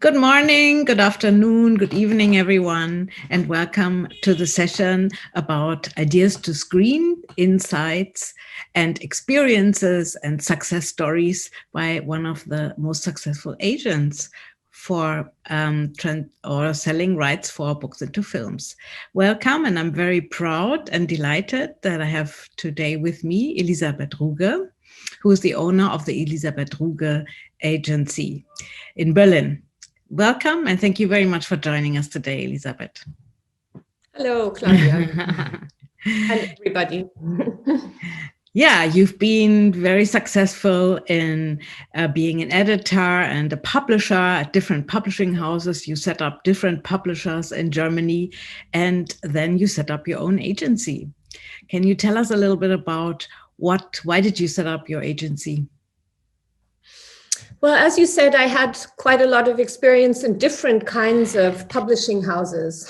Good morning, good afternoon, good evening, everyone, and welcome to the session about ideas to screen, insights, and experiences and success stories by one of the most successful agents for selling rights for books into films. Welcome, and I'm very proud and delighted that I have today with me Elisabeth Ruge, who is the owner of the Elisabeth Ruge agency in Berlin. Welcome, and thank you very much for joining us today, Elisabeth. Hello, Claudia, and everybody. Yeah, you've been very successful in being an editor and a publisher at different publishing houses. You set up different publishers in Germany, and then you set up your own agency. Can you tell us a little bit about why did you set up your agency? Well, as you said, I had quite a lot of experience in different kinds of publishing houses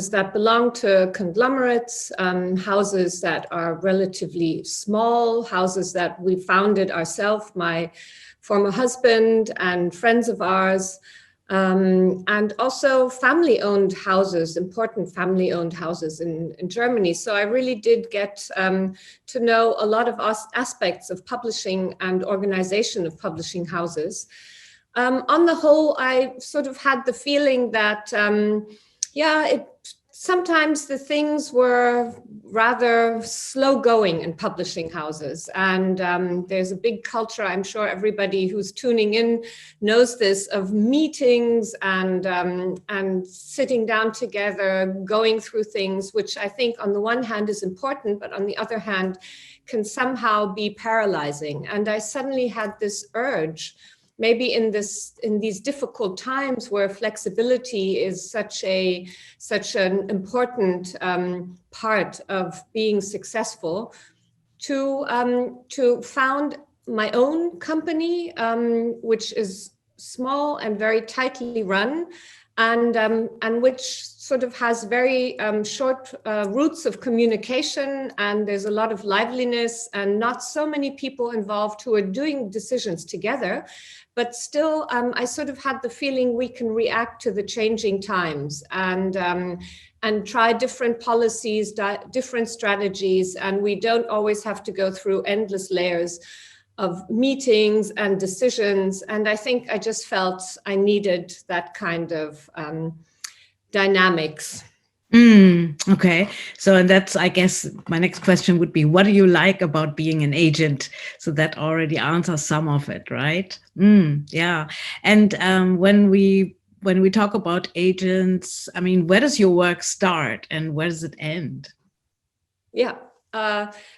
that belong to conglomerates, houses that are relatively small, houses that we founded ourselves, my former husband and friends of ours, and also family-owned houses, important family-owned houses in Germany. So I really did get to know a lot of aspects of publishing and organization of publishing houses. On the whole, I sort of had the feeling that, sometimes the things were rather slow going in publishing houses. And there's a big culture, I'm sure everybody who's tuning in knows this, of meetings and sitting down together, going through things, which I think on the one hand is important, but on the other hand can somehow be paralyzing. And I suddenly had this urge, maybe in these difficult times where flexibility is such an important part of being successful, to found my own company, which is small and very tightly run, and which sort of has very short routes of communication, and there's a lot of liveliness and not so many people involved who are doing decisions together. But still, I sort of had the feeling we can react to the changing times and try different policies, different strategies, and we don't always have to go through endless layers of meetings and decisions. And I think I just felt I needed that kind of dynamics. Okay. So, and that's, I guess, my next question would be, what do you like about being an agent? So that already answers some of it, right? Yeah. And when we talk about agents, I mean, where does your work start and where does it end? Yeah.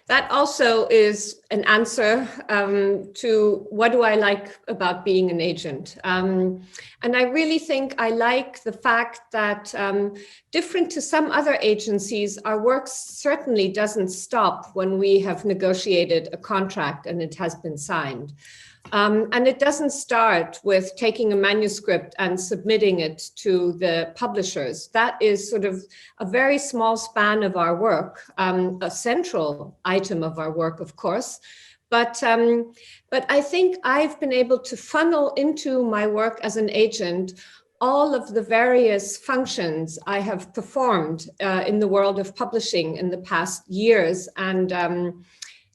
That also is an answer to what do I like about being an agent. And I really think I like the fact that different to some other agencies, our work certainly doesn't stop when we have negotiated a contract and it has been signed. And it doesn't start with taking a manuscript and submitting it to the publishers. That is sort of a very small span of our work, a central item of our work, of course. But I think I've been able to funnel into my work as an agent all of the various functions I have performed in the world of publishing in the past years and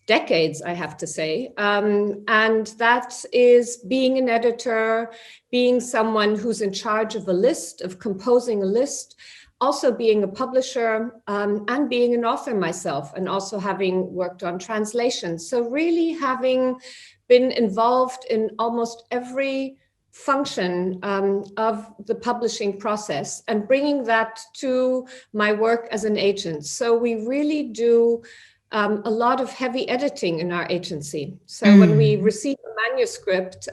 decades, I have to say. And that is being an editor, being someone who's in charge of a list, of composing a list, also being a publisher, and being an author myself, and also having worked on translations. So really having been involved in almost every function of the publishing process and bringing that to my work as an agent. So we really do a lot of heavy editing in our agency. So when we receive a manuscript,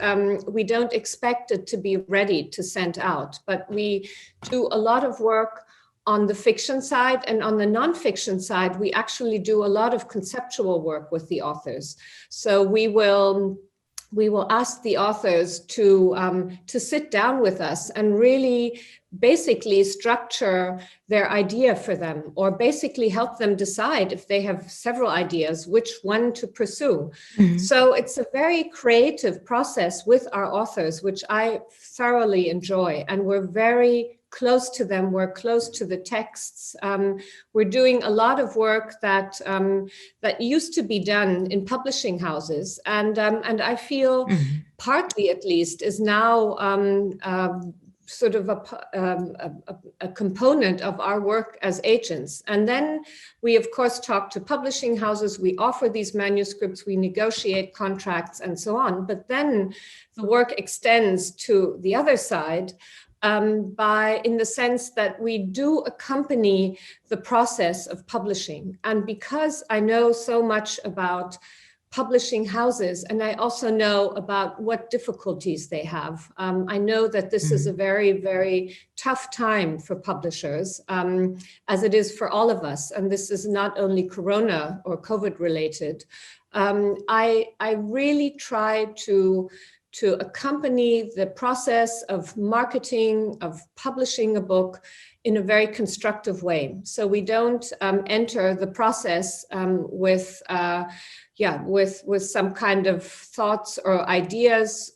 we don't expect it to be ready to send out, but we do a lot of work on the fiction side, and on the nonfiction side, we actually do a lot of conceptual work with the authors. So we will we will ask the authors to sit down with us and really basically structure their idea for them, or basically help them decide, if they have several ideas, which one to pursue. Mm-hmm. So it's a very creative process with our authors, which I thoroughly enjoy, and we're very close to them. We're close to the texts. We're doing a lot of work that used to be done in publishing houses, and I feel mm-hmm. partly, at least, is now sort of a component of our work as agents. And then we, of course, talk to publishing houses. We offer these manuscripts. We negotiate contracts and so on. But then the work extends to the other side. In the sense that we do accompany the process of publishing. And because I know so much about publishing houses, and I also know about what difficulties they have, I know that this is a very, very tough time for publishers, as it is for all of us. And this is not only Corona or COVID related. I really try to accompany the process of marketing, of publishing a book in a very constructive way. So we don't enter the process with some kind of thoughts or ideas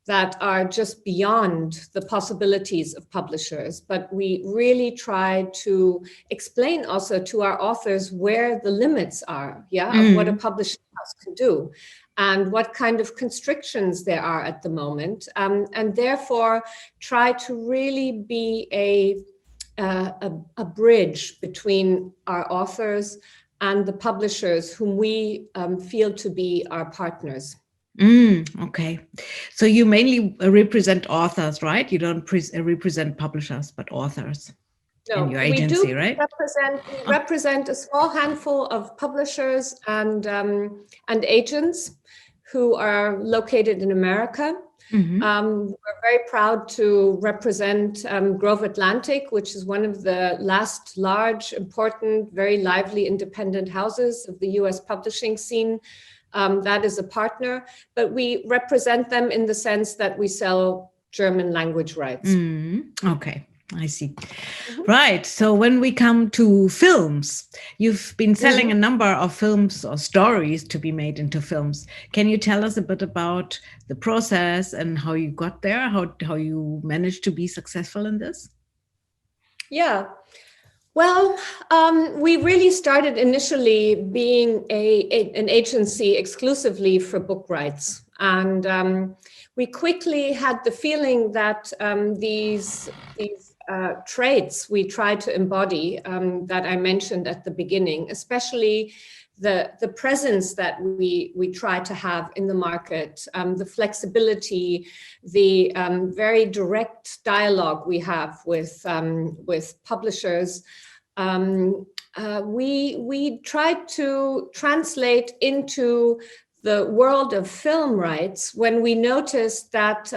that are just beyond the possibilities of publishers. But we really try to explain also to our authors where the limits are, of what a publishing house can do, and what kind of constrictions there are at the moment, and therefore try to really be a bridge between our authors and the publishers whom we feel to be our partners. Okay. So you mainly represent authors, right? You don't represent publishers, but authors. No, in your agency, we do, right? represent a small handful of publishers and agents who are located in America. Mm-hmm. We're very proud to represent Grove Atlantic, which is one of the last large, important, very lively independent houses of the US publishing scene. That is a partner, but we represent them in the sense that we sell German language rights. Okay. I see. Mm-hmm. Right. So when we come to films, you've been selling a number of films or stories to be made into films. Can you tell us a bit about the process and how you got there, how you managed to be successful in this? Yeah. Well, we really started initially being an agency exclusively for book rights. And we quickly had the feeling that these traits we try to embody that I mentioned at the beginning, especially the presence that we try to have in the market, the flexibility, the very direct dialogue we have with publishers. We tried to translate into the world of film rights when we noticed that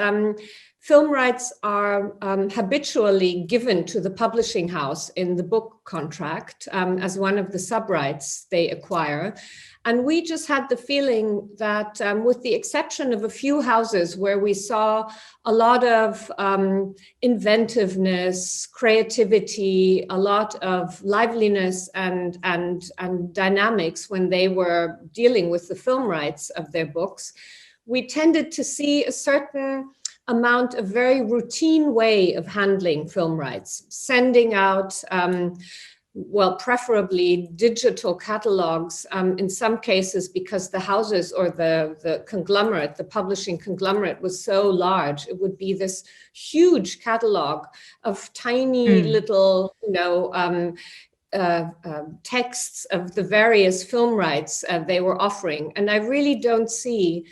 film rights are habitually given to the publishing house in the book contract as one of the sub-rights they acquire. And we just had the feeling that with the exception of a few houses where we saw a lot of inventiveness, creativity, a lot of liveliness and dynamics when they were dealing with the film rights of their books, we tended to see a certain amount of very routine way of handling film rights, sending out, preferably digital catalogs in some cases because the houses or the conglomerate, the publishing conglomerate was so large. It would be this huge catalog of tiny little, texts of the various film rights they were offering. And I really don't see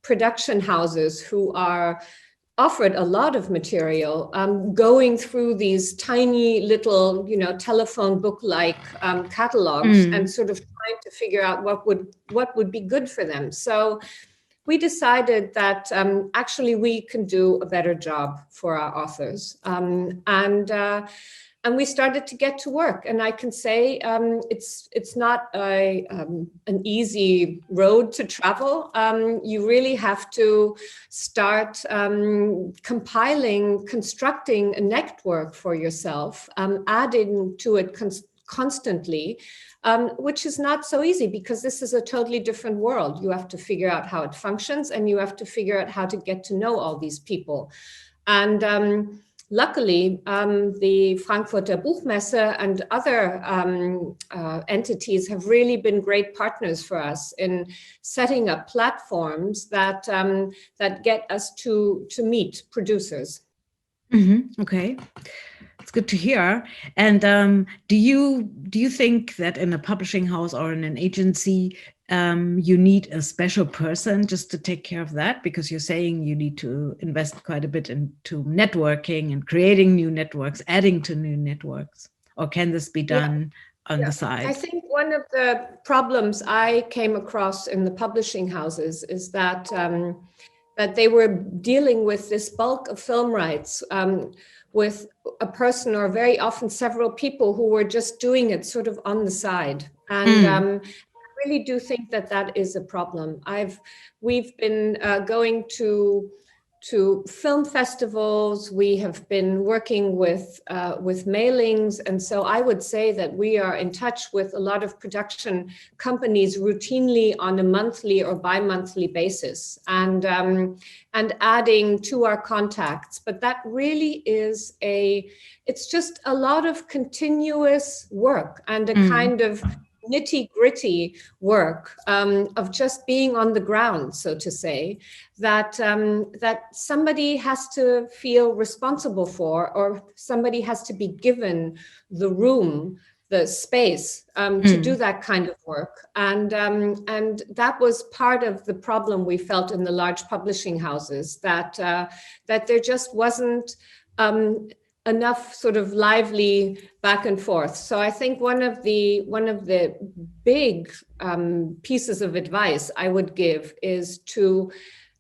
production houses who are offered a lot of material going through these tiny little, telephone book-like catalogs and sort of trying to figure out what would be good for them. So we decided that actually we can do a better job for our authors. and we started to get to work. And I can say it's not an easy road to travel. You really have to start constructing a network for yourself, adding to it constantly, which is not so easy because this is a totally different world. You have to figure out how it functions, and you have to figure out how to get to know all these people. And luckily, the Frankfurter Buchmesse and other entities have really been great partners for us in setting up platforms that get us to meet producers. Okay, it's good to hear. And do you think that in a publishing house or in an agency, you need a special person just to take care of that? Because you're saying you need to invest quite a bit into networking and creating new networks, adding to new networks, or can this be done on the side? I think one of the problems I came across in the publishing houses is that that they were dealing with this bulk of film rights with a person, or very often several people, who were just doing it sort of on the side. And I really do think that that is a problem. We've been going to film festivals. We have been working with mailings, and so I would say that we are in touch with a lot of production companies routinely on a monthly or bi-monthly basis, and adding to our contacts. But that really is it's just a lot of continuous work and a kind of nitty-gritty work of just being on the ground, so to say, that somebody has to feel responsible for, or somebody has to be given the room, the space to do that kind of work. And that was part of the problem we felt in the large publishing houses, that there just wasn't enough sort of lively back and forth. So I think one of the big pieces of advice I would give is to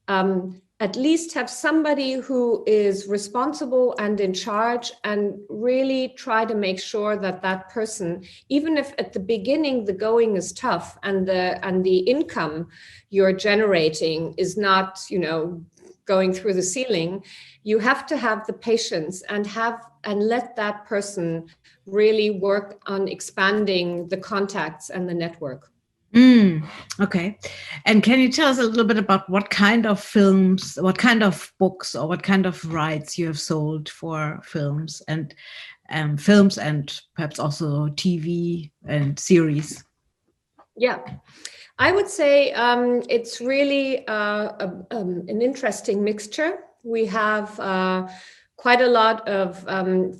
at least have somebody who is responsible and in charge, and really try to make sure that that person, even if at the beginning the going is tough and the income you're generating is not, going through the ceiling, you have to have the patience and let that person really work on expanding the contacts and the network. Okay. And can you tell us a little bit about what kind of films, what kind of books, or what kind of rights you have sold for films and perhaps also TV and series? Yeah. I would say it's really an interesting mixture. We have quite a lot of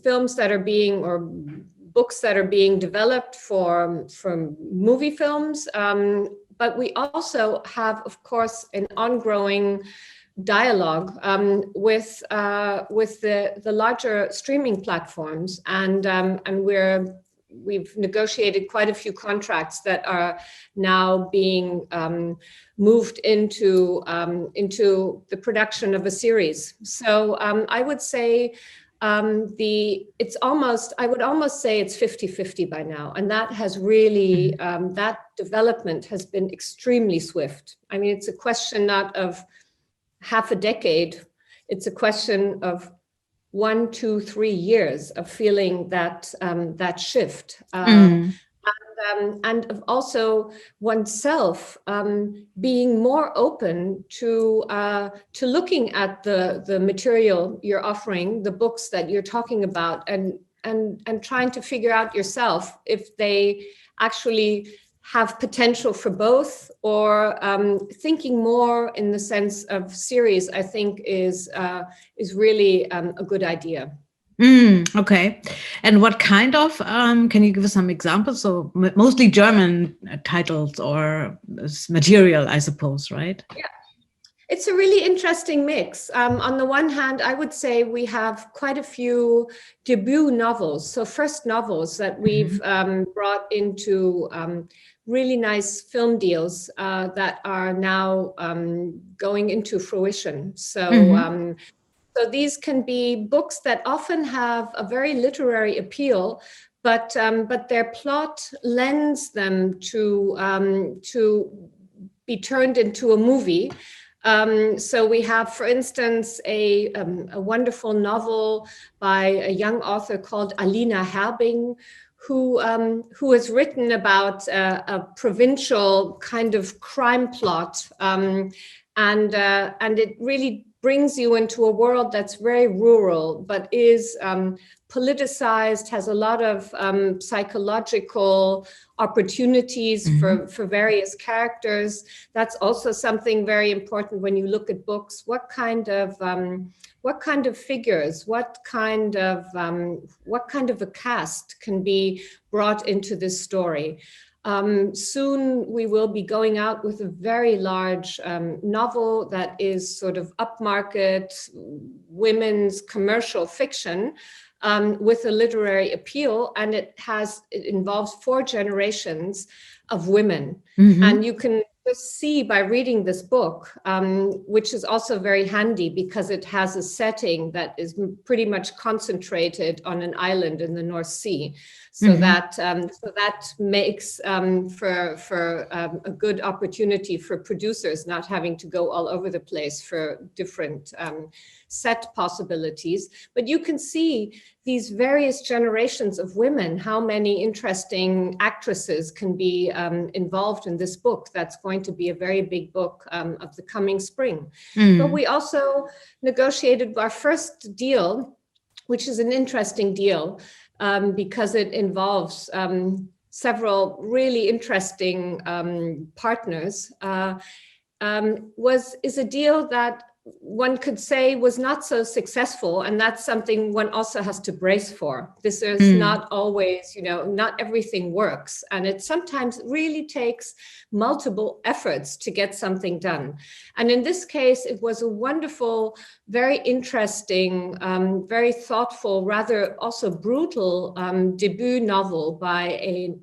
films that are being, or books that are being developed from movie films, but we also have, of course, an ongoing dialogue with the larger streaming platforms, and we've negotiated quite a few contracts that are now being moved into the production of a series. So I would say I would almost say it's 50-50 by now. And that has really, that development has been extremely swift. I mean, it's a question not of half a decade, it's a question of 1, 2, 3 years of feeling that shift, and of also oneself being more open to looking at the material you're offering, the books that you're talking about, and trying to figure out yourself if they actually have potential for both, or thinking more in the sense of series, I think is really a good idea. Okay. And what kind of, can you give us some examples? So mostly German titles or material, I suppose, right? Yeah. It's a really interesting mix. On the one hand, I would say we have quite a few debut novels, so first novels that we've brought into really nice film deals that are now going into fruition. So So these can be books that often have a very literary appeal, but their plot lends them to be turned into a movie. So we have, for instance, a wonderful novel by a young author called Alina Herbing, who has written about a provincial kind of crime plot, and it really brings you into a world that's very rural, but is politicized, has a lot of psychological opportunities for various characters. That's also something very important when you look at books. What kind of figures, what kind of a cast can be brought into this story? Soon we will be going out with a very large novel that is sort of upmarket women's commercial fiction, with a literary appeal, and it involves 4 generations of women. And you can just see by reading this book, which is also very handy because it has a setting that is pretty much concentrated on an island in the North Sea. So that makes for a good opportunity for producers not having to go all over the place for different set possibilities. But you can see these various generations of women, how many interesting actresses can be involved in this book. That's going to be a very big book of the coming spring. But we also negotiated our first deal, which is an interesting deal, because it involves several really interesting partners, is a deal that one could say was not so successful, and that's something one also has to brace for. This is not always, not everything works, and it sometimes really takes multiple efforts to get something done. And in this case, it was a wonderful, very interesting, very thoughtful, rather also brutal debut novel by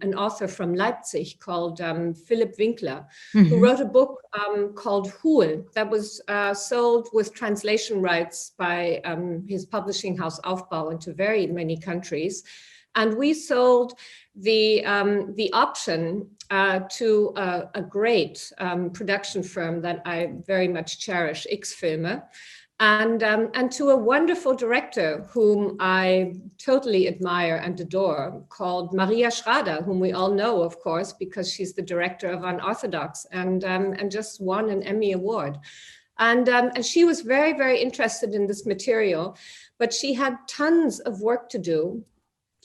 an author from Leipzig called Philipp Winkler, who wrote a book called Hohl that was sold with translation rights by his publishing house Aufbau into very many countries. And we sold the option to a great production firm that I very much cherish, X-Filme, and to a wonderful director whom I totally admire and adore, called Maria Schrader, whom we all know, of course, because she's the director of Unorthodox and just won an Emmy Award. And she was very, very interested in this material, but she had tons of work to do,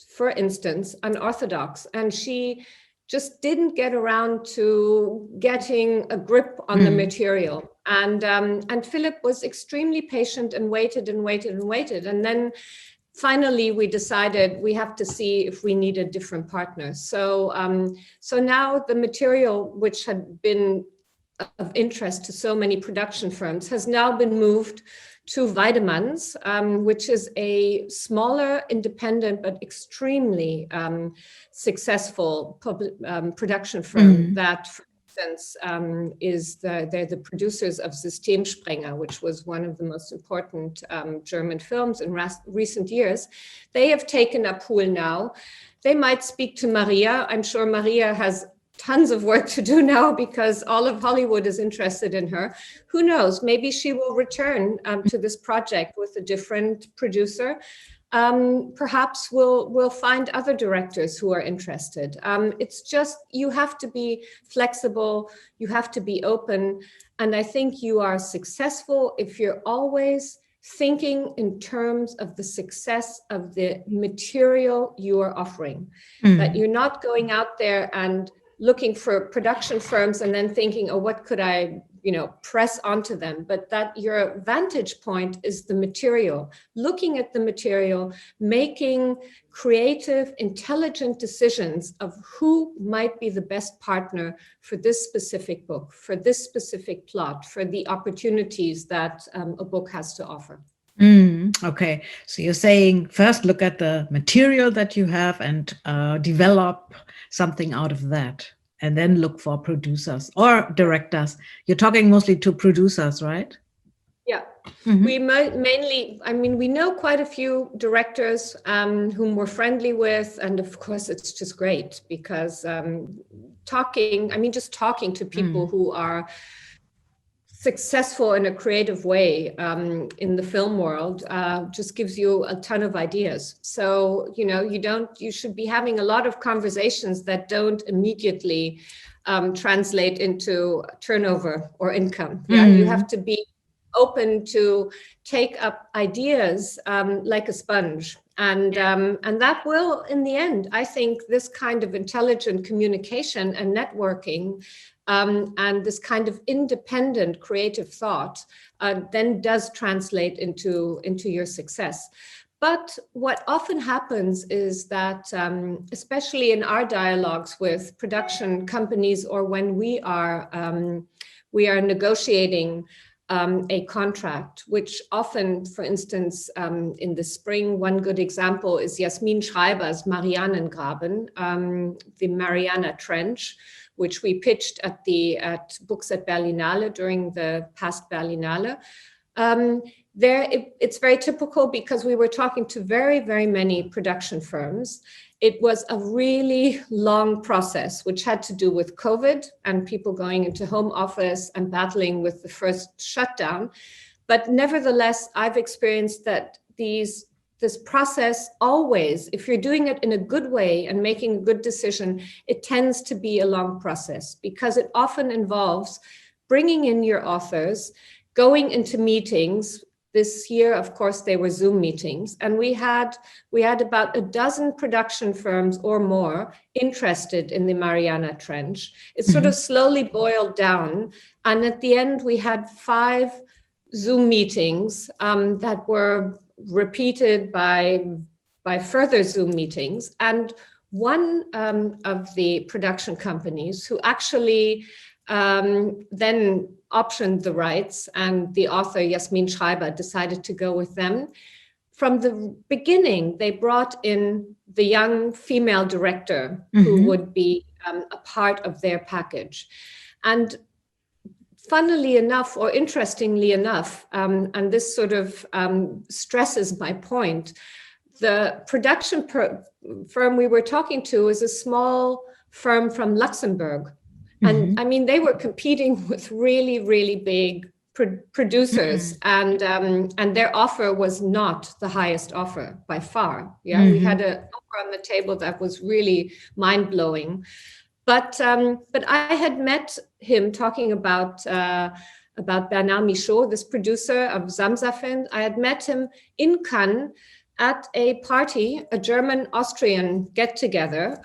for instance, Unorthodox, and she just didn't get around to getting a grip on the material. And Philip was extremely patient and waited and waited and waited. And then finally, we decided we have to see if we need a different partner. So now the material, which had been of interest to so many production firms, has now been moved to Weidemann's, which is a smaller, independent, but extremely successful production firm that, for instance, they're the producers of Systemsprenger, which was one of the most important German films in recent years. They have taken up Hohl now. They might speak to Maria. I'm sure Maria has tons of work to do now because all of Hollywood is interested in her. Who knows? Maybe she will return to this project with a different producer. Perhaps we'll find other directors who are interested. It's just, you have to be flexible, you have to be open. And I think you are successful if you're always thinking in terms of the success of the material you are offering. That you're not going out there and looking for production firms and then thinking, oh, what could I, press onto them? But that your vantage point is the material, looking at the material, making creative, intelligent decisions of who might be the best partner for this specific book, for this specific plot, for the opportunities that a book has to offer. Okay, so you're saying first look at the material that you have and develop something out of that, and then look for producers or directors. You're talking mostly to producers, right? Yeah, we mainly, I mean, we know quite a few directors whom we're friendly with. And of course, it's just great because just talking to people who are successful in a creative way in the film world just gives you a ton of ideas. So, you should be having a lot of conversations that don't immediately translate into turnover or income. Yeah, you have to be open to take up ideas like a sponge. And that will, in the end, I think this kind of intelligent communication and networking and this kind of independent creative thought then does translate into your success. But what often happens is that, especially in our dialogues with production companies or when we are negotiating a contract, which often, for instance, in the spring, one good example is Jasmin Schreiber's Marianengraben, the Mariana Trench, which we pitched at Books at Berlinale during the past Berlinale. It's very typical because we were talking to very, very many production firms. It was a really long process, which had to do with COVID and people going into home office and battling with the first shutdown. But nevertheless, I've experienced that this process always, if you're doing it in a good way and making a good decision, it tends to be a long process because it often involves bringing in your authors, going into meetings. This year, of course, they were Zoom meetings, and we had about a dozen production firms or more interested in the Mariana Trench. It sort of slowly boiled down, and at the end, we had 5 Zoom meetings that were repeated by further Zoom meetings. And one of the production companies who actually then optioned the rights, and the author Jasmin Schreiber decided to go with them. From the beginning, they brought in the young female director who would be a part of their package. And funnily enough, or interestingly enough, and this sort of stresses my point, the production firm we were talking to is a small firm from Luxembourg. And I mean, they were competing with really, really big producers, and their offer was not the highest offer by far. Yeah, we had an offer on the table that was really mind blowing. But I had met him talking about Bernard Michaud, this producer of Zamzafin. I had met him in Cannes at a party, a German-Austrian get-together,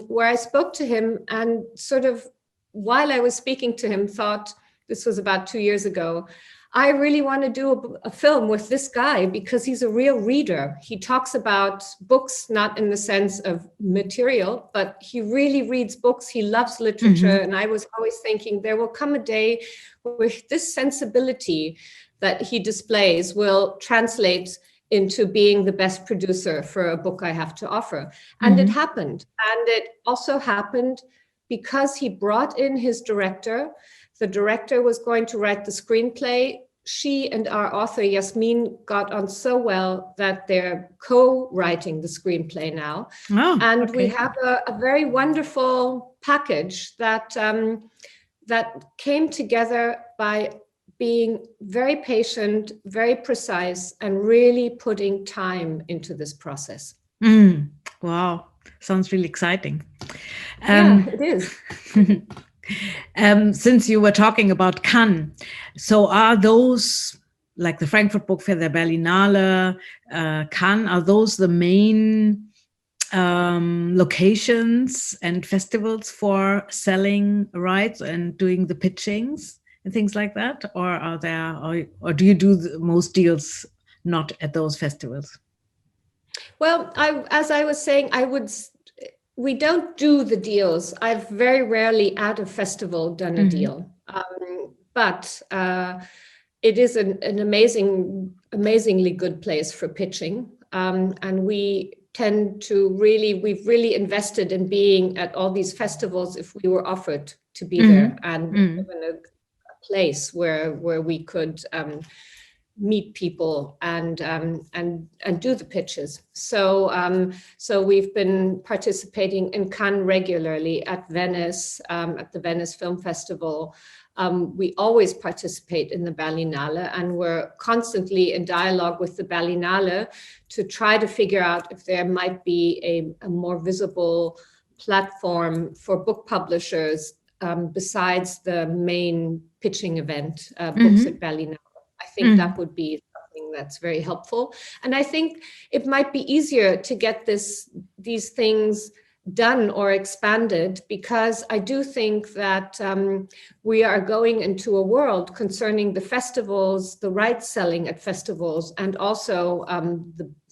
where I spoke to him and sort of, while I was speaking to him, thought, this was about 2 years ago, I really want to do a film with this guy because he's a real reader. He talks about books, not in the sense of material, but he really reads books. He loves literature. And I was always thinking there will come a day where this sensibility that he displays will translate into being the best producer for a book I have to offer. And it happened. And it also happened because he brought in his director. The director was going to write the screenplay. She and our author, Jasmin, got on so well that they're co-writing the screenplay now. And we have a very wonderful package that came together by being very patient, very precise, and really putting time into this process. Wow, sounds really exciting. Yeah, it is. Since you were talking about Cannes, so are those, like the Frankfurt Book Fair, the Berlinale, Cannes, are those the main locations and festivals for selling rights and doing the pitchings and things like that? Or are there, or do you do most deals not at those festivals? Well, as I was saying, we don't do the deals. I've very rarely at a festival done a deal, but it is an amazingly good place for pitching. And we tend to we've really invested in being at all these festivals if we were offered to be there and given a place where we could meet people and do the pitches. So we've been participating in Cannes regularly, at Venice, at the Venice Film Festival. We always participate in the Berlinale, and we're constantly in dialogue with the Berlinale to try to figure out if there might be a more visible platform for book publishers besides the main pitching event, Books at Berlinale. I think that would be something that's very helpful. And I think it might be easier to get these things done or expanded, because I do think that we are going into a world concerning the festivals, the rights selling at festivals, and also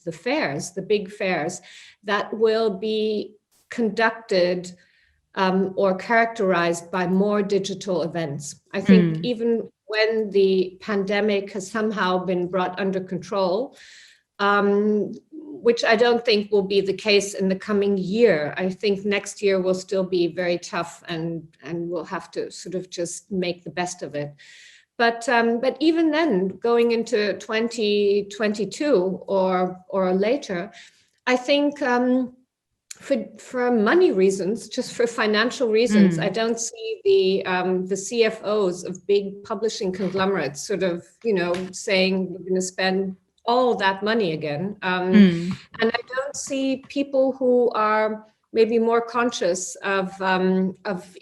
the fairs, the big fairs, that will be conducted or characterized by more digital events. I think even when the pandemic has somehow been brought under control, which I don't think will be the case in the coming year. I think next year will still be very tough, and we'll have to sort of just make the best of it. But even then, going into 2022 or later, I think for money reasons, just for financial reasons, I don't see the CFOs of big publishing conglomerates sort of, saying we're going to spend all that money again. And I don't see people who are maybe more conscious of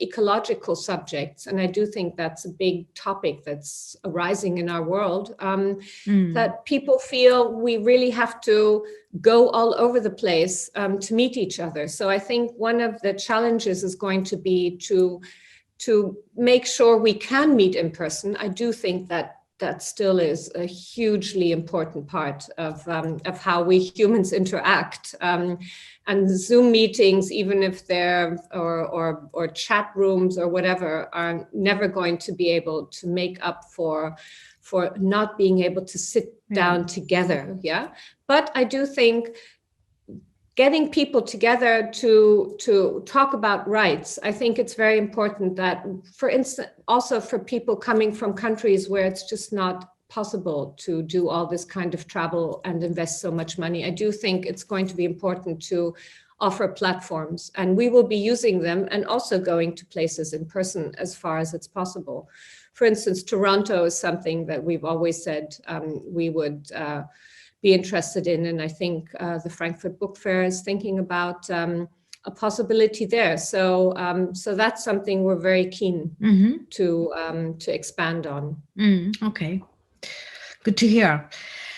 ecological subjects. And I do think that's a big topic that's arising in our world, that people feel we really have to go all over the place to meet each other. So I think one of the challenges is going to be to make sure we can meet in person. I do think that still is a hugely important part of how we humans interact. And Zoom meetings, even if they're or chat rooms or whatever, are never going to be able to make up for not being able to sit down together. Yeah, but I do think getting people together to talk about rights, I think it's very important that, for instance, also for people coming from countries where it's just not possible to do all this kind of travel and invest so much money, I do think it's going to be important to offer platforms, and we will be using them and also going to places in person as far as it's possible. For instance, Toronto is something that we've always said we would be interested in, and I think the Frankfurt Book Fair is thinking about a possibility there. So that's something we're very keen to expand on. Okay, good to hear.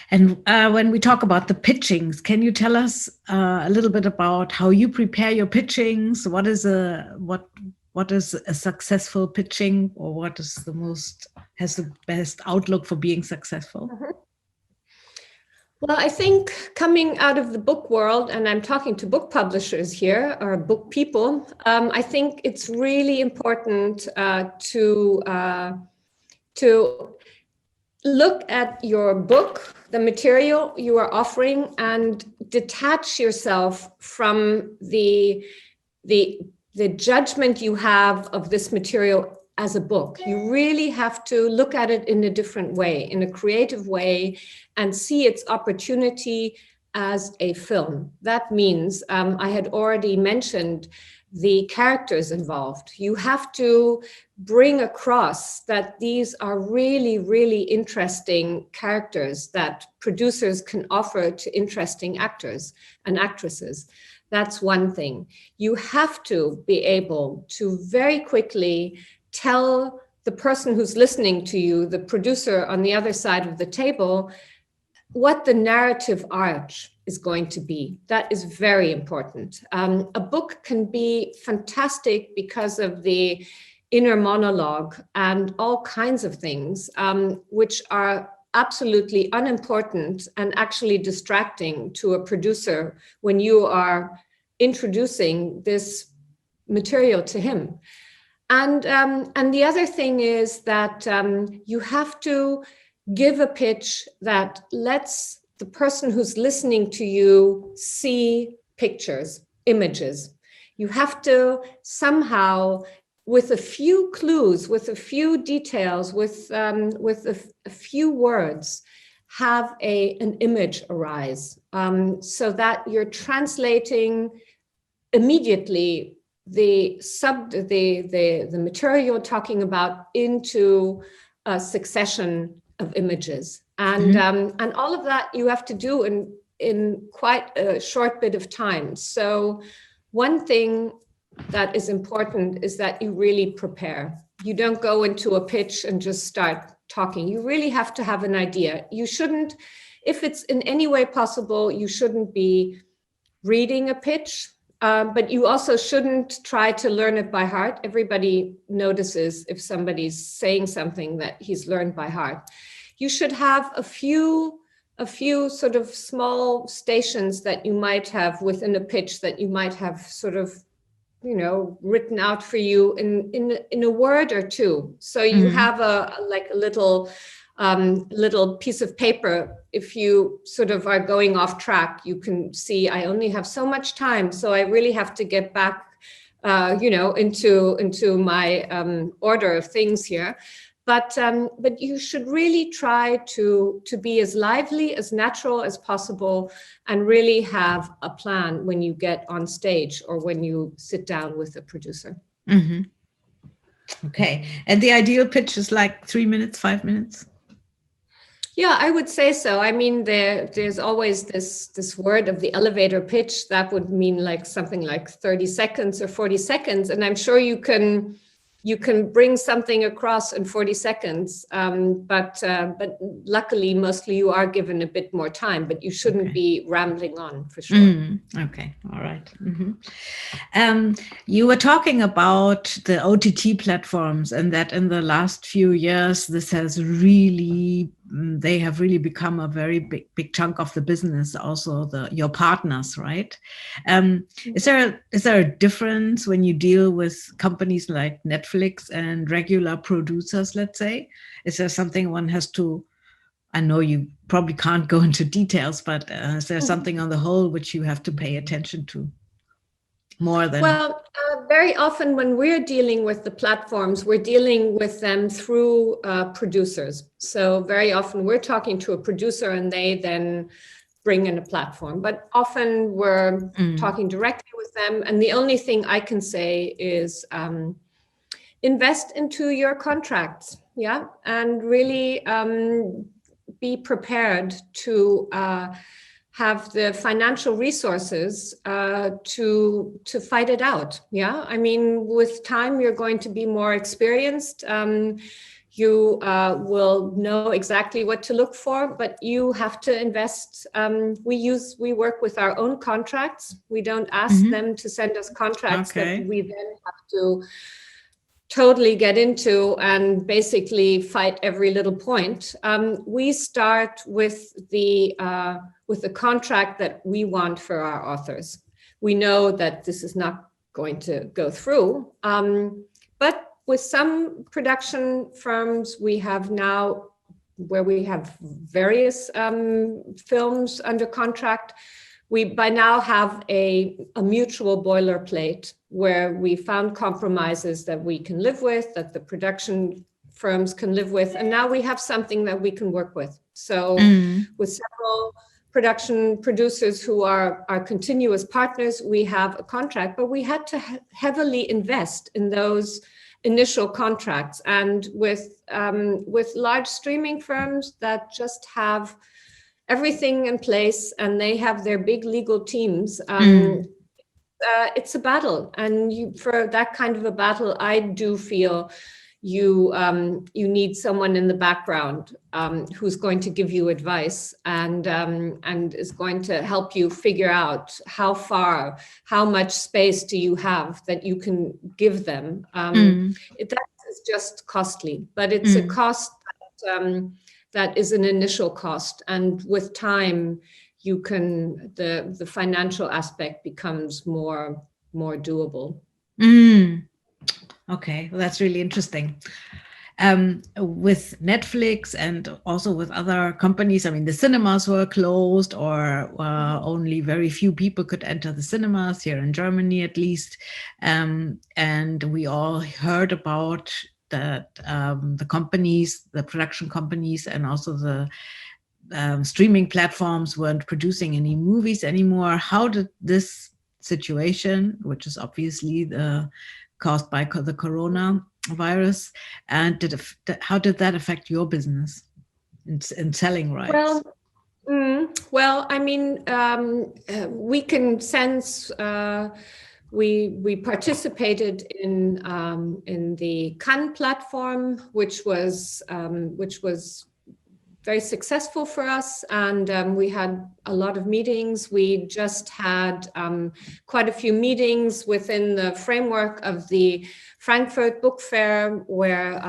And when we talk about the pitchings, can you tell us a little bit about how you prepare your pitchings? What is a successful pitching, or what is has the best outlook for being successful? Well, I think coming out of the book world, and I'm talking to book publishers here, or book people, I think it's really important to look at your book, the material you are offering, and detach yourself from the judgment you have of this material as a book. You really have to look at it in a different way, in a creative way, and see its opportunity as a film. That means, I had already mentioned the characters involved. You have to bring across that these are really, really interesting characters that producers can offer to interesting actors and actresses. That's one thing. You have to be able to very quickly tell the person who's listening to you, the producer on the other side of the table, what the narrative arc is going to be. That is very important. A book can be fantastic because of the inner monologue and all kinds of things, which are absolutely unimportant and actually distracting to a producer when you are introducing this material to him. And the other thing is that you have to give a pitch that lets the person who's listening to you see pictures, images. You have to somehow, with a few clues, with a few details, with a few words, have an image arise, so that you're translating immediately the material you're talking about into a succession of images, and all of that you have to do in quite a short bit of time. So one thing that is important is that you really prepare. You don't go into a pitch and just start talking. You really have to have an idea. You shouldn't, if it's in any way possible, you shouldn't be reading a pitch, but you also shouldn't try to learn it by heart. Everybody notices if somebody's saying something that he's learned by heart. You should have a few sort of small stations that you might have within a pitch that you might have sort of, written out for you in a word or two. So you have a little piece of paper. If you sort of are going off track, you can see, I only have so much time, so I really have to get back, into my order of things here. But you should really try to be as lively, as natural as possible, and really have a plan when you get on stage or when you sit down with a producer. Mm-hmm. Okay. And the ideal pitch is like 3 minutes, 5 minutes? Yeah, I would say so. I mean, there's always this word of the elevator pitch that would mean like something like 30 seconds or 40 seconds. And I'm sure you can bring something across in 40 seconds. But luckily, mostly you are given a bit more time, but you shouldn't be rambling on, for sure. Okay. All right. You were talking about the OTT platforms, and that in the last few years, they have really become a very big chunk of the business, also your partners, right? Is there a difference when you deal with companies like Netflix and regular producers, let's say? Is there something one has to, I know you probably can't go into details, but is there something on the whole which you have to pay attention to more than? Well, very often when we're dealing with the platforms, we're dealing with them through producers. So very often we're talking to a producer and they then bring in a platform. But often we're talking directly with them. And the only thing I can say is invest into your contracts, and really be prepared to have the financial resources to fight it out. I mean, with time, you're going to be more experienced. You will know exactly what to look for, but you have to invest. We work with our own contracts. We don't ask them to send us contracts that we then have to totally get into and basically fight every little point. We start with the contract that we want for our authors. We know that this is not going to go through, but with some production firms, we have now, where we have various films under contract, we by now have a mutual boilerplate where we found compromises that we can live with, that the production firms can live with, and now we have something that we can work with. So with several production producers who are our continuous partners, we have a contract, but we had to heavily invest in those initial contracts. And with large streaming firms that just have everything in place and they have their big legal teams, it's a battle. And for that kind of a battle, I do feel you need someone in the background who's going to give you advice and is going to help you figure out how much space do you have that you can give them. That is just costly, but it's a cost that is an initial cost, and with time you can the financial aspect becomes more doable. Okay, well, that's really interesting. With Netflix and also with other companies, I mean, the cinemas were closed, or only very few people could enter the cinemas here in Germany, at least. And we all heard about that the companies, the production companies, and also the streaming platforms weren't producing any movies anymore. How did this situation, which is obviously caused by the coronavirus, and how did that affect your business in selling rights? Well, I mean, we can sense. We participated in the Cannes platform, which was very successful for us, and we had a lot of meetings. We just had quite a few meetings within the framework of the Frankfurt Book Fair, where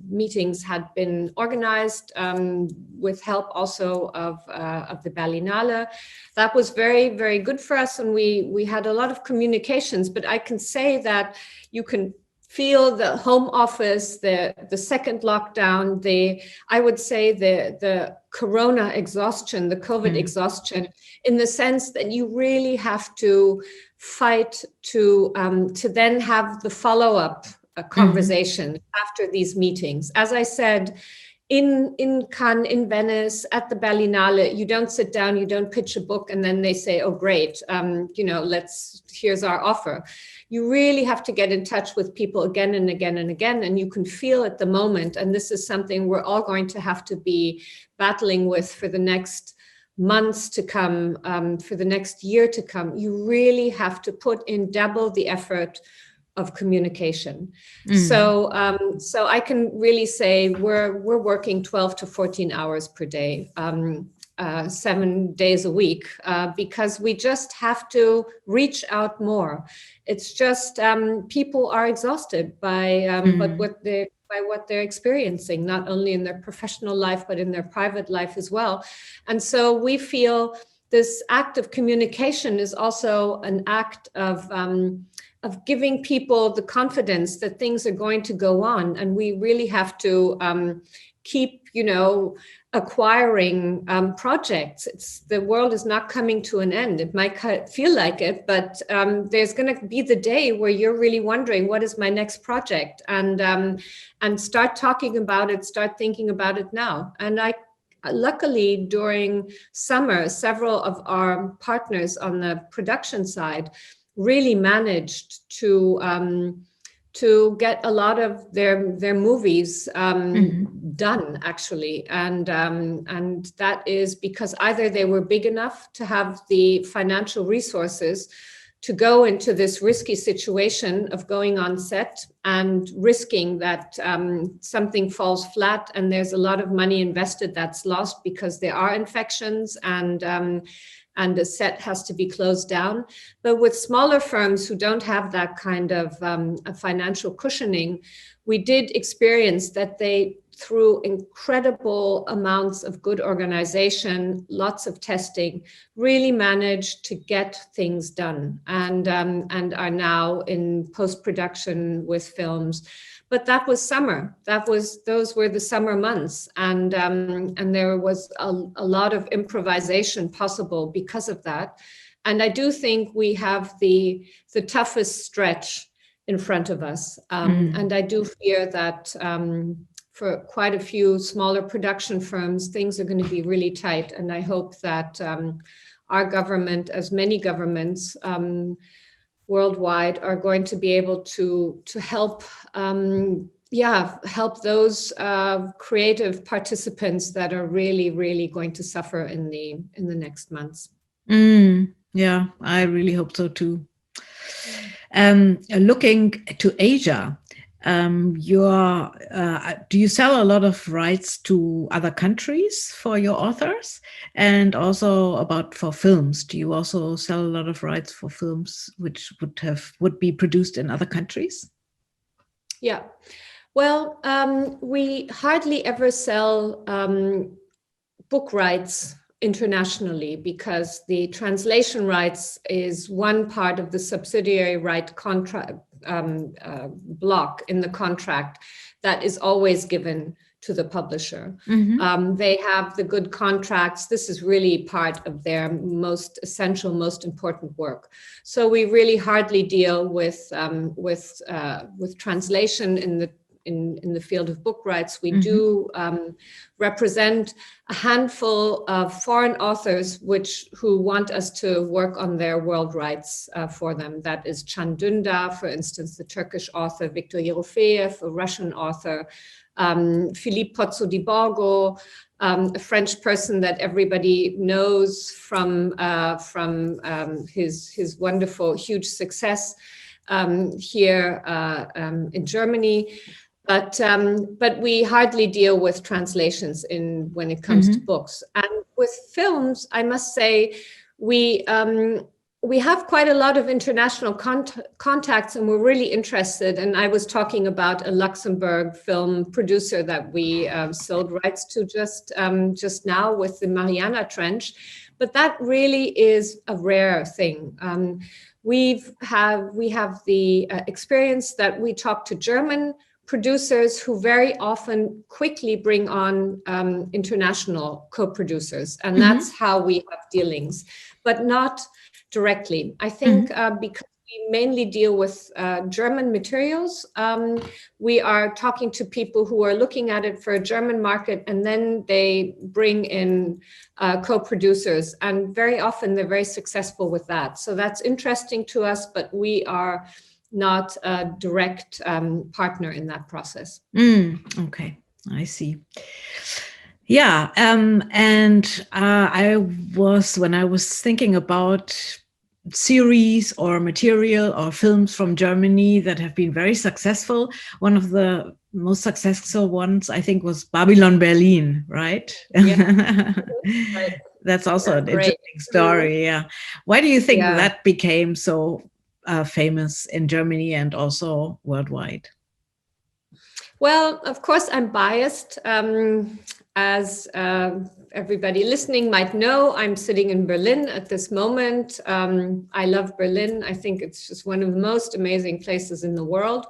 meetings had been organized with help also of the Berlinale. That was very, very good for us, and we had a lot of communications. But I can say that you can feel the home office, the second lockdown, I would say the corona exhaustion, the COVID exhaustion, in the sense that you really have to fight to then have the follow-up conversation after these meetings. As I said, in Cannes, in Venice, at the Berlinale, you don't sit down, you don't pitch a book, and then they say, "Oh, great, here's our offer." You really have to get in touch with people again and again and again, and you can feel at the moment, and this is something we're all going to have to be battling with for the next months to come, for the next year to come. You really have to put in double the effort of communication. So I can really say we're working 12 to 14 hours per day, 7 days a week, because we just have to reach out more. It's just people are exhausted by what they're experiencing, not only in their professional life, but in their private life as well. And so we feel this act of communication is also an act of giving people the confidence that things are going to go on. And we really have to keep, acquiring projects. The world is not coming to an end. It might feel like it, but there's going to be the day where you're really wondering, what is my next project? And start talking about it, start thinking about it now. And luckily, during summer, several of our partners on the production side really managed to get a lot of their movies done, actually, and that is because either they were big enough to have the financial resources to go into this risky situation of going on set and risking that something falls flat and there's a lot of money invested that's lost because there are infections and the set has to be closed down. But with smaller firms who don't have that kind of financial cushioning, we did experience that they, through incredible amounts of good organization, lots of testing, really managed to get things done and are now in post-production with films. But that was summer. Those were the summer months, and there was a lot of improvisation possible because of that. And I do think we have the toughest stretch in front of us, and I do fear that for quite a few smaller production firms, things are going to be really tight. And I hope that our government, as many governments worldwide, are going to be able to help help those creative participants that are really, really going to suffer in the next months. Yeah, I really hope so too. Looking to Asia, do you sell a lot of rights to other countries for your authors? And also for films, do you also sell a lot of rights for films which would be produced in other countries? Yeah, well, we hardly ever sell book rights internationally because the translation rights is one part of the subsidiary right contract block in the contract that is always given to the publisher. They have the good contracts. This is really part of their most essential, most important work. So we really hardly deal with translation in the field of book rights. We do represent a handful of foreign authors who want us to work on their world rights for them. That is Can Dündar, for instance, the Turkish author, Viktor Yerofeev, a Russian author, Philippe Pozzo di Borgo, a French person that everybody knows from his wonderful, huge success here in Germany. But we hardly deal with translations when it comes to books. And with films, I must say, we have quite a lot of international contacts, and we're really interested. And I was talking about a Luxembourg film producer that we sold rights to just now with the Mariana Trench. But that really is a rare thing. We have the experience that we talk to German producers who very often quickly bring on international co-producers, and that's how we have dealings, but not directly. I think because we mainly deal with German materials, we are talking to people who are looking at it for a German market, and then they bring in co-producers, and very often they're very successful with that. So that's interesting to us, but we are not a direct partner in that process. Okay, I see. Yeah, when I was thinking about series or material or films from Germany that have been very successful, one of the most successful ones, I think, was Babylon Berlin, right? Yeah. Right. That's also an interesting story. Yeah. Why do you think that became so famous in Germany and also worldwide? Well, of course, I'm biased. As everybody listening might know, I'm sitting in Berlin at this moment. I love Berlin. I think it's just one of the most amazing places in the world.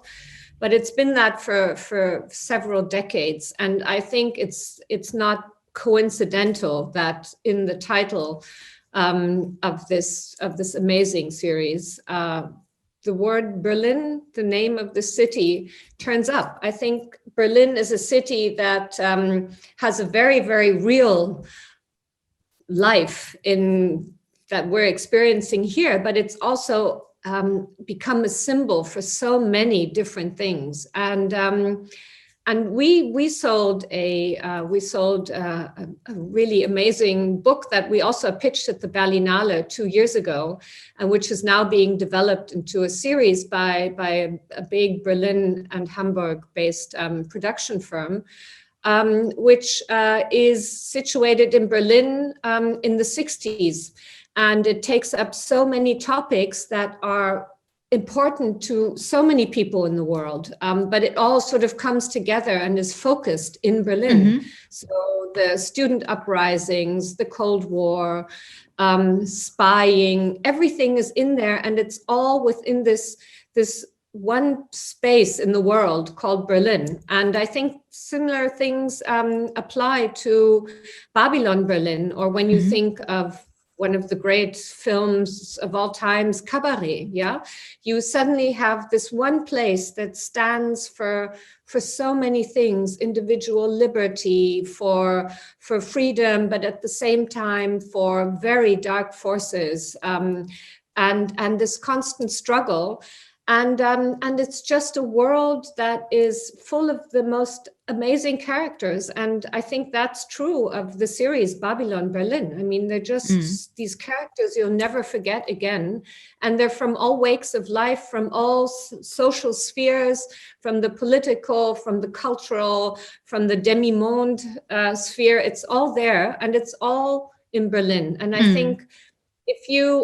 But it's been that for several decades. And I think it's not coincidental that in the title of this amazing series, the word Berlin, the name of the city, turns up. I think Berlin is a city that has a very, very real life that we're experiencing here, but it's also become a symbol for so many different things. And we sold a really amazing book that we also pitched at the Berlinale 2 years ago, and which is now being developed into a series by a big Berlin and Hamburg-based production firm, which is situated in Berlin in the 60s. And it takes up so many topics that are important to so many people in the world, but it all sort of comes together and is focused in Berlin. So the student uprisings, the Cold War, spying, everything is in there, and it's all within this one space in the world called Berlin. And I think similar things apply to Babylon Berlin, or when you think of one of the great films of all times, Cabaret, you suddenly have this one place that stands for so many things: individual liberty, for freedom, but at the same time for very dark forces, and this constant struggle. And it's just a world that is full of the most amazing characters. And I think that's true of the series Babylon Berlin. I mean, they're just these characters you'll never forget again. And they're from all wakes of life, from all social spheres, from the political, from the cultural, from the demi-monde sphere. It's all there, and it's all in Berlin. And I think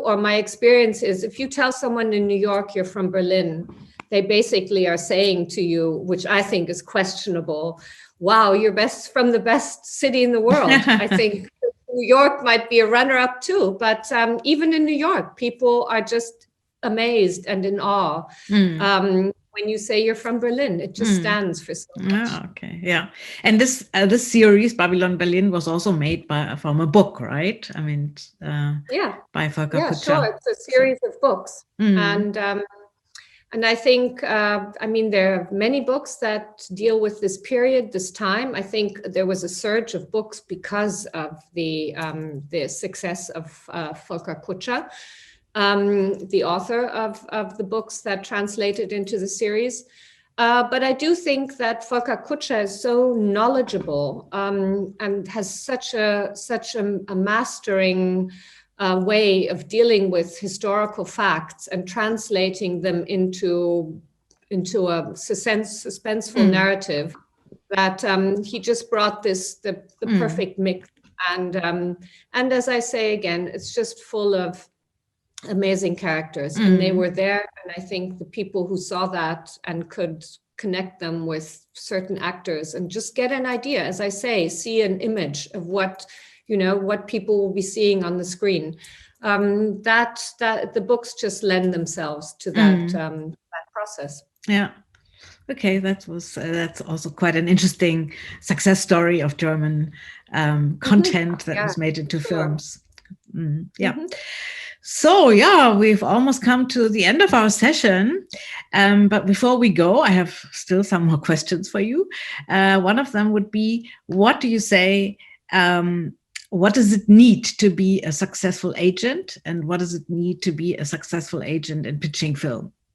my experience is, if you tell someone in New York you're from Berlin, they basically are saying to you, which I think is questionable, wow, you're from the best city in the world. I think New York might be a runner-up too, but even in New York, people are just amazed and in awe. When you say you're from Berlin, it just stands for so much. Oh, okay, yeah. And this series, Babylon Berlin, was also made from a book, right? I mean, by Volker Kutscher. Sure. It's a series of books, And I think, there are many books that deal with this period, this time. I think there was a surge of books because of the success of Volker Kutscher, the author of the books that translated into the series. But I do think that Volker Kutscher is so knowledgeable and has such a mastering way of dealing with historical facts and translating them into a suspenseful narrative, that he just brought the perfect mix. And as I say again, it's just full of amazing characters, and they were there. And I think the people who saw that and could connect them with certain actors and just get an idea, as I say, see an image of what people will be seeing on the screen. That the books just lend themselves to that process. Yeah. Okay, that's also quite an interesting success story of German content that was made into films. Yeah. So we've almost come to the end of our session. But before we go, I have still some more questions for you. One of them would be, what do you say? What does it need to be a successful agent, and what does it need to be a successful agent in pitching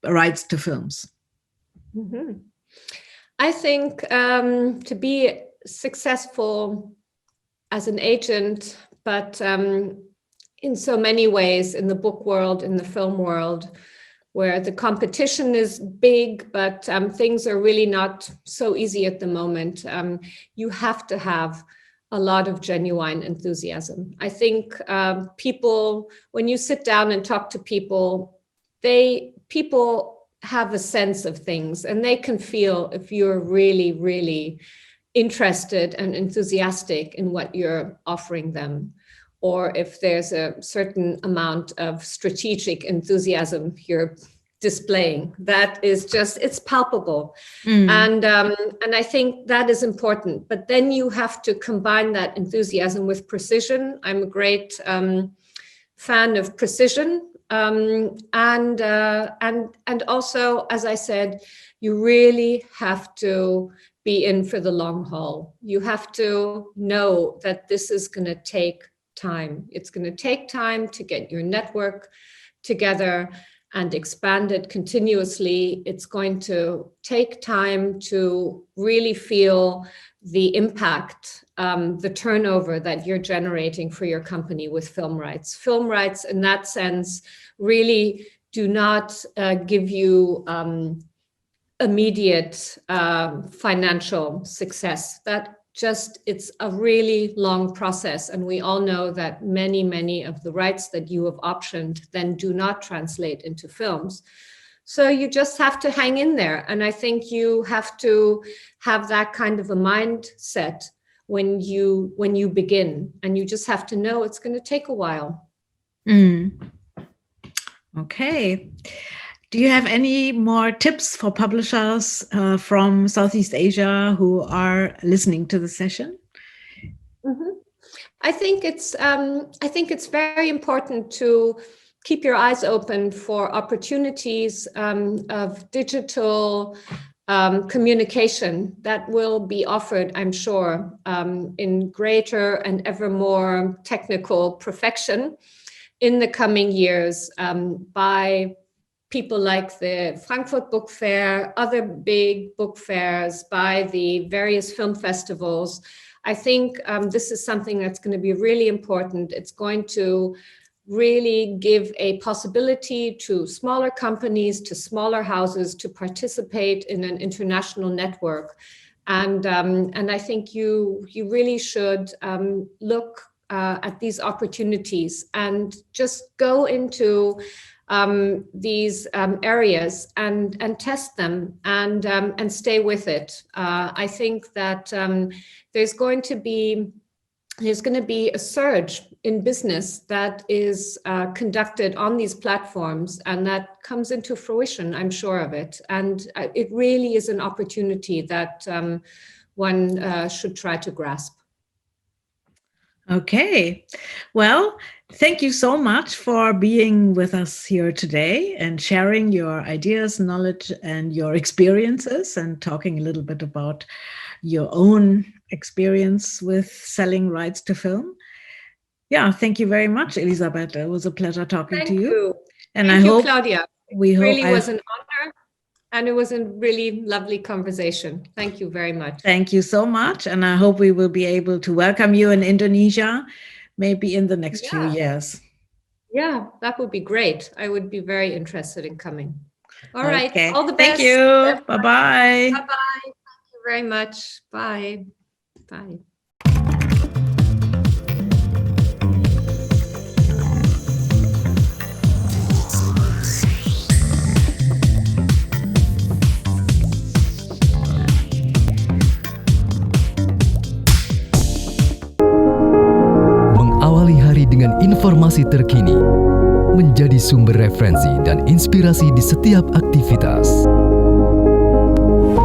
rights to films? I think to be successful as an agent, but in so many ways, in the book world, in the film world, where the competition is big, but things are really not so easy at the moment, you have to have a lot of genuine enthusiasm. I think people, when you sit down and talk to people, people have a sense of things, and they can feel if you're really, really interested and enthusiastic in what you're offering them, or if there's a certain amount of strategic enthusiasm you're displaying. That is just, it's palpable. And I think that is important. But then you have to combine that enthusiasm with precision. I'm a great fan of precision. And also, as I said, you really have to be in for the long haul. You have to know that this is going to take time. It's going to take time to get your network together and expand it continuously. It's going to take time to really feel the impact, the turnover that you're generating for your company with film rights. Film rights, in that sense, really do not give you immediate financial success. It's a really long process. And we all know that many, many of the rights that you have optioned then do not translate into films. So you just have to hang in there. And I think you have to have that kind of a mindset when you begin. And you just have to know it's going to take a while. Okay. Do you have any more tips for publishers from Southeast Asia who are listening to the session? I think it's very important to keep your eyes open for opportunities of digital communication that will be offered, I'm sure, in greater and ever more technical perfection in the coming years by people like the Frankfurt Book Fair, other big book fairs, by the various film festivals. I think this is something that's going to be really important. It's going to really give a possibility to smaller companies, to smaller houses to participate in an international network. And I think you really should look at these opportunities and just go into these areas and test them and stay with it. I think that there's going to be a surge in business that is conducted on these platforms, and that comes into fruition, I'm sure of it. And it really is an opportunity that one should try to grasp. Okay. Well, Thank you so much for being with us here today and sharing your ideas, knowledge, and your experiences, and talking a little bit about your own experience with selling rights to film. Yeah, thank you very much, Elisabeth. It was a pleasure talking to you. Thank you. And Thank I you, hope Claudia. we It hope really was an honor, and it was a really lovely conversation. Thank you very much. Thank you so much. And I hope we will be able to welcome you in Indonesia, maybe in the next few years. Yeah, that would be great. I would be very interested in coming. All right. All the Thank best. you. Bye-bye. Bye-bye. Thank you very much. Bye. Bye. Mengawali hari dengan informasi terkini, menjadi sumber referensi dan inspirasi di setiap aktivitas.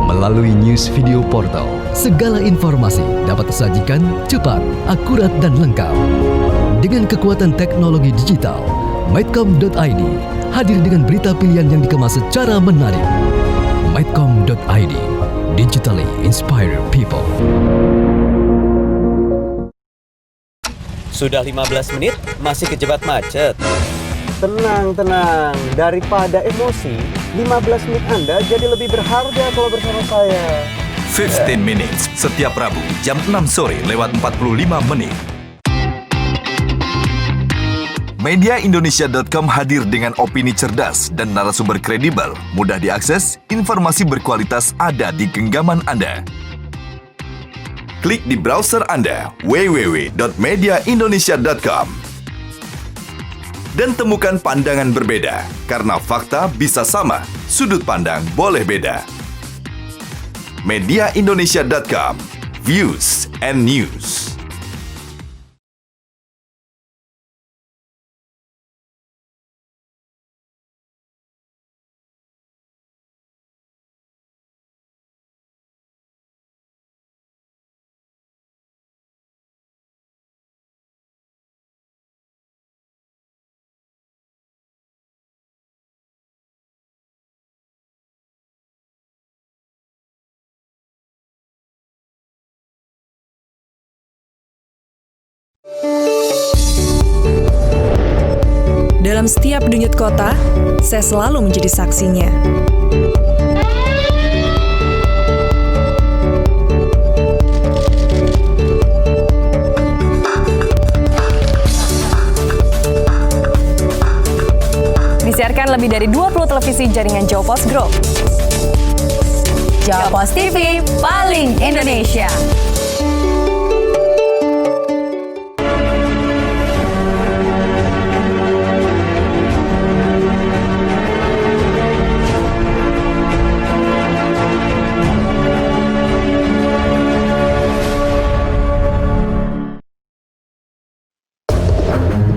Melalui news video portal, segala informasi dapat tersajikan cepat, akurat, dan lengkap. Dengan kekuatan teknologi digital, Maidcom.id hadir dengan berita pilihan yang dikemas secara menarik. Maidcom.id, digitally inspire people. Sudah 15 menit, masih kejebak macet. Tenang. Daripada emosi, 15 menit Anda jadi lebih berharga kalau bersama saya. 15 Minutes, setiap Rabu, jam 6 sore lewat 45 menit. Mediaindonesia.com hadir dengan opini cerdas dan narasumber kredibel, mudah diakses, informasi berkualitas ada di genggaman Anda. Klik di browser Anda, www.mediaindonesia.com. Dan temukan pandangan berbeda, karena fakta bisa sama, sudut pandang boleh beda. Mediaindonesia.com, views and news. Dalam setiap denyut kota, saya selalu menjadi saksinya. Disiarkan lebih dari 20 televisi jaringan Jawa Pos Group. Jawa Pos TV, paling Indonesia.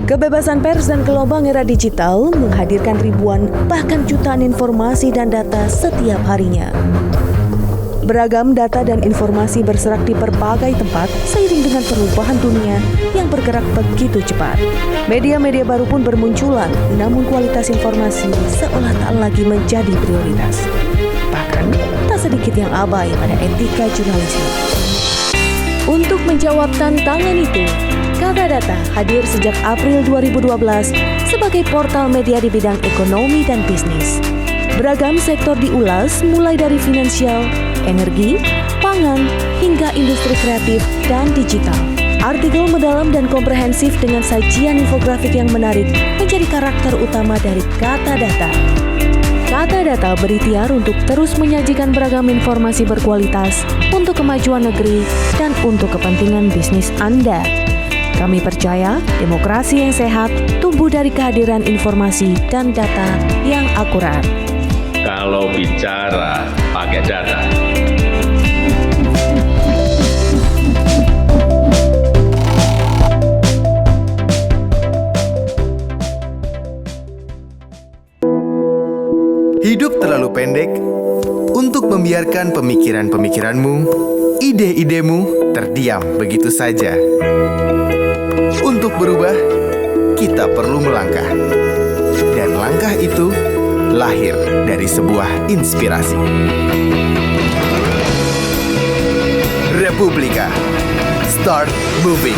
Kebebasan pers dan gelombang era digital menghadirkan ribuan bahkan jutaan informasi dan data setiap harinya. Beragam data dan informasi berserak di berbagai tempat seiring dengan perubahan dunia yang bergerak begitu cepat. Media-media baru pun bermunculan, namun kualitas informasi seolah tak lagi menjadi prioritas. Bahkan, tak sedikit yang abai pada etika jurnalisme. Untuk menjawab tantangan itu, Kata Data hadir sejak April 2012 sebagai portal media di bidang ekonomi dan bisnis. Beragam sektor diulas mulai dari finansial, energi, pangan, hingga industri kreatif dan digital. Artikel mendalam dan komprehensif dengan sajian infografik yang menarik menjadi karakter utama dari Kata Data. Kata Data berikhtiar untuk terus menyajikan beragam informasi berkualitas untuk kemajuan negeri dan untuk kepentingan bisnis Anda. Kami percaya demokrasi yang sehat tumbuh dari kehadiran informasi dan data yang akurat. Kalau bicara pakai data. Hidup terlalu pendek untuk membiarkan pemikiran-pemikiranmu, ide-idemu terdiam begitu saja. Untuk berubah, kita perlu melangkah. Dan langkah itu lahir dari sebuah inspirasi. Republika, start moving.